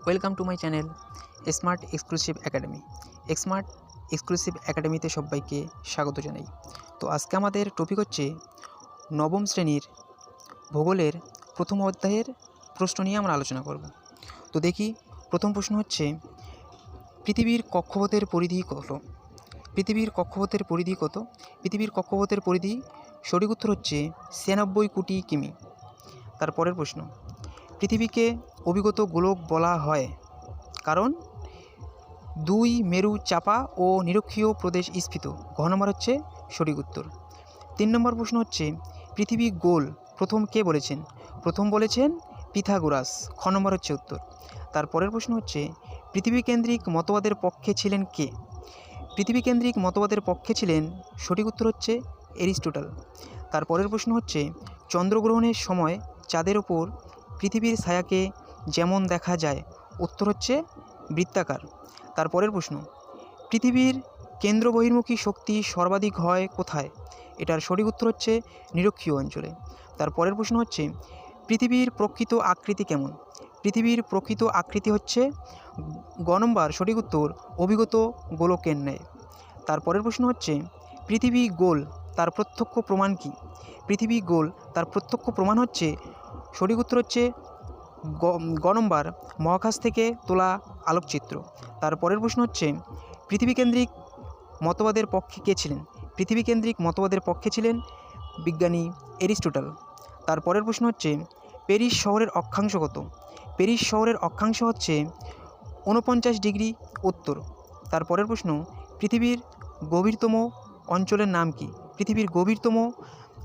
Welcome to my channel smart exclusive academy. Smart exclusive একাডেমিতে সবাইকে স্বাগত জানাই। তো আজকে আমাদের টপিক হচ্ছে নবম শ্রেণীর ভূগোলের প্রথম অধ্যায়ের প্রশ্ন নিয়ে আমরা আলোচনা করব। তো দেখি, প্রথম প্রশ্ন হচ্ছে পৃথিবীর কক্ষপথের পরিধি কত? পৃথিবীর কক্ষপথের পরিধি কত? পৃথিবীর কক্ষপথের পরিধি সঠিক উত্তর হচ্ছে 96 কোটি কিমি। তারপরের প্রশ্ন, পৃথিবীকে অভিগত গোলক বলা হয় কারণ 2 মেরু চাপা ও নিরক্ষীয় প্রদেশ স্ফীত। ঘ নম্বর হচ্ছে সঠিক উত্তর। 3 নম্বর প্রশ্ন হচ্ছে পৃথিবী গোল প্রথম কে বলেছেন? প্রথম বলেছেন পিথাগোরাস। খ নম্বর হচ্ছে উত্তর। তারপরের প্রশ্ন হচ্ছে পৃথিবী কেন্দ্রিক মতবাদের পক্ষে ছিলেন কে? পৃথিবী কেন্দ্রিক মতবাদের পক্ষে ছিলেন সঠিক উত্তর হচ্ছে এরিস্টটল। তারপরের প্রশ্ন হচ্ছে চন্দ্রগ্রহণের সময় চাঁদের ওপর পৃথিবীর ছায়াকে যেমন দেখা যায়, উত্তর হচ্ছে বৃত্তাকার। তারপরের প্রশ্ন, পৃথিবীর কেন্দ্র বহির্মুখী শক্তি সর্বাধিক হয় কোথায়? এটার সঠিক উত্তর হচ্ছে নিরক্ষীয় অঞ্চলে। তারপরের প্রশ্ন হচ্ছে পৃথিবীর প্রকৃত আকৃতি কেমন? পৃথিবীর প্রকৃত আকৃতি হচ্ছে গ নম্বর সঠিক উত্তর অভিগত গোলকের ন্যায়। তারপরের প্রশ্ন হচ্ছে পৃথিবী গোল তার প্রত্যক্ষ প্রমাণ কি? পৃথিবী গোল তার প্রত্যক্ষ প্রমাণ হচ্ছে সঠিক উত্তর হচ্ছে গ নম্বর মহাকাশ থেকে তোলা আলোকচিত্র। তারপরের প্রশ্ন হচ্ছে পৃথিবী কেন্দ্রিক মতবাদের পক্ষে কে ছিলেন? পৃথিবী কেন্দ্রিক মতবাদের পক্ষে ছিলেন বিজ্ঞানী এরিস্টটল। তারপরের প্রশ্ন হচ্ছে প্যারিস শহরের অক্ষাংশ কত? প্যারিস শহরের অক্ষাংশ হচ্ছে 49 ডিগ্রি উত্তর। তারপরের প্রশ্ন, পৃথিবীর গভীরতম অঞ্চলের নাম কি? পৃথিবীর গভীরতম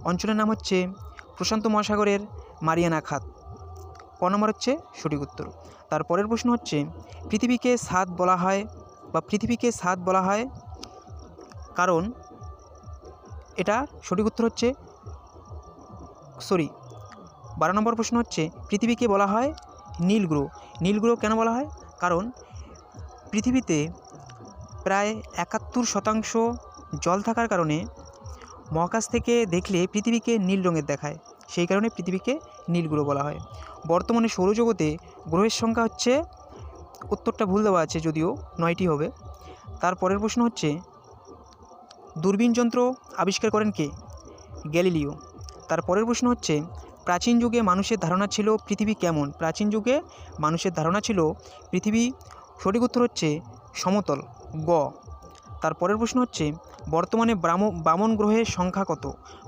অঞ্চলের নাম হচ্ছে প্রশান্ত মহাসাগরের মারিয়ানা খাত। ক নম্বর হচ্ছে সঠিক উত্তর। তারপরের প্রশ্ন হচ্ছে পৃথিবীকে সাত বলা হয় কারণ এটা সঠিক উত্তর হচ্ছে 12 নম্বর প্রশ্ন হচ্ছে পৃথিবীকে বলা হয় নীল গ্রহ। নীল গ্রহ কেন বলা হয়? কারণ পৃথিবীতে প্রায় 71% জল থাকার কারণে মহাকাশ থেকে দেখলে পৃথিবীকে নীল রঙের দেখায়, সেই কারণে পৃথিবীকে নীল গ্রহ বলা হয়। বর্তমানে সৌরজগতে গ্রহের সংখ্যা হচ্ছে, উত্তরটা ভুল দেওয়া আছে যদিও 9টি হবে। তারপরের প্রশ্ন হচ্ছে দূরবীন যন্ত্র আবিষ্কার করেন কে? গ্যালিলিও। তারপরের প্রশ্ন হচ্ছে প্রাচীন যুগে মানুষের ধারণা ছিল পৃথিবী কেমন? প্রাচীন যুগে মানুষের ধারণা ছিল পৃথিবী সঠিক উত্তর হচ্ছে সমতল, গ। তারপরের প্রশ্ন হচ্ছে বর্তমানে বামন গ্রহের সংখ্যা কত?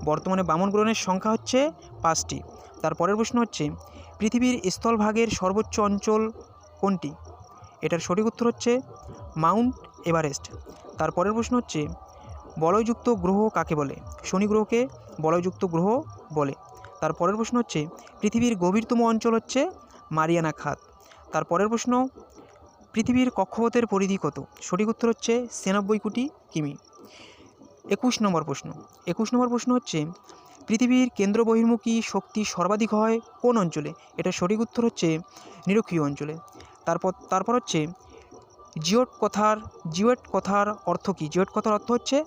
বর্তমানে বামন গ্রহের সংখ্যা হচ্ছে 5টি। তারপরের প্রশ্ন হচ্ছে পৃথিবীর স্থলভাগের সর্বোচ্চ অঞ্চল কোনটি? এটার সঠিক উত্তর হচ্ছে মাউন্ট এভারেস্ট। তারপরের প্রশ্ন হচ্ছে বলয়যুক্ত গ্রহ কাকে বলে? শনি গ্রহকে বলয়যুক্ত গ্রহ বলে। তারপরের প্রশ্ন হচ্ছে পৃথিবীর গভীরতম অঞ্চল হচ্ছে মারিয়ানা খাত। তারপরের প্রশ্ন পৃথিবীর কক্ষপথের পরিধি কত? সঠিক উত্তর হচ্ছে 96 কোটি কিমি। 21 নম্বর প্রশ্ন হচ্ছে পৃথিবীর কেন্দ্র বহির্মুখী শক্তি সর্বাধিক হয় কোন অঞ্চলে? এটা সঠিক উত্তর হচ্ছে নিরক্ষীয় অঞ্চলে। তারপর হচ্ছে জিওড কথার অর্থ কী? জিওড কথার অর্থ হচ্ছে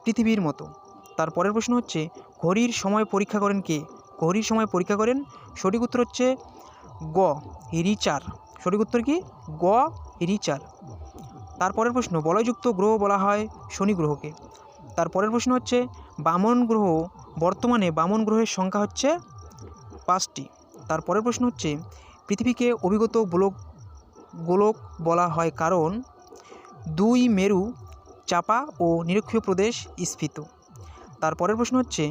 পৃথিবীর মতো। তারপরের প্রশ্ন হচ্ছে ঘড়ির সময় পরীক্ষা করেন কে? ঘড়ির সময় পরীক্ষা করেন সঠিক উত্তর হচ্ছে গ রিচার। সঠিক উত্তর কি? গ রিচার। তারপরের প্রশ্ন বলয়যুক্ত গ্রহ বলা হয় শনি গ্রহকে। তারপরের প্রশ্ন হচ্ছে বর্তমানে বামন গ্রহের সংখ্যা হচ্ছে 5টি। তারপরের প্রশ্ন হচ্ছে পৃথিবীকে অভিগত গোলক বলা হয় কারণ 2 মেরু চাপা ও নিরক্ষীয় প্রদেশ স্ফীত। তারপরের প্রশ্ন হচ্ছে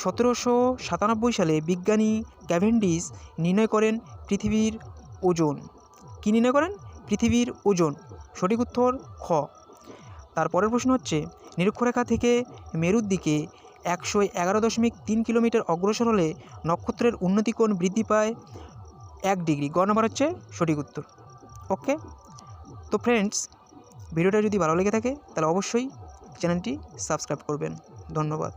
1797 সালে বিজ্ঞানী ক্যাভেন্ডিশ নির্ণয় করেন পৃথিবীর ওজন। কী নির্ণয় করেন? পৃথিবীর ওজন। সঠিক উত্তর খ। তারপরের প্রশ্ন হচ্ছে নিরক্ষরেখা থেকে মেরুর দিকে 111.3 কিলোমিটার অগ্রসর হলে নক্ষত্রের উন্নতিকোণ বৃদ্ধি পায় 1 ডিগ্রি। গ নম্বর হচ্ছে সঠিক উত্তর। ওকে, তো ফ্রেন্ডস, ভিডিওটা যদি ভালো লেগে থাকে তাহলে অবশ্যই চ্যানেলটি সাবস্ক্রাইব করবেন। ধন্যবাদ।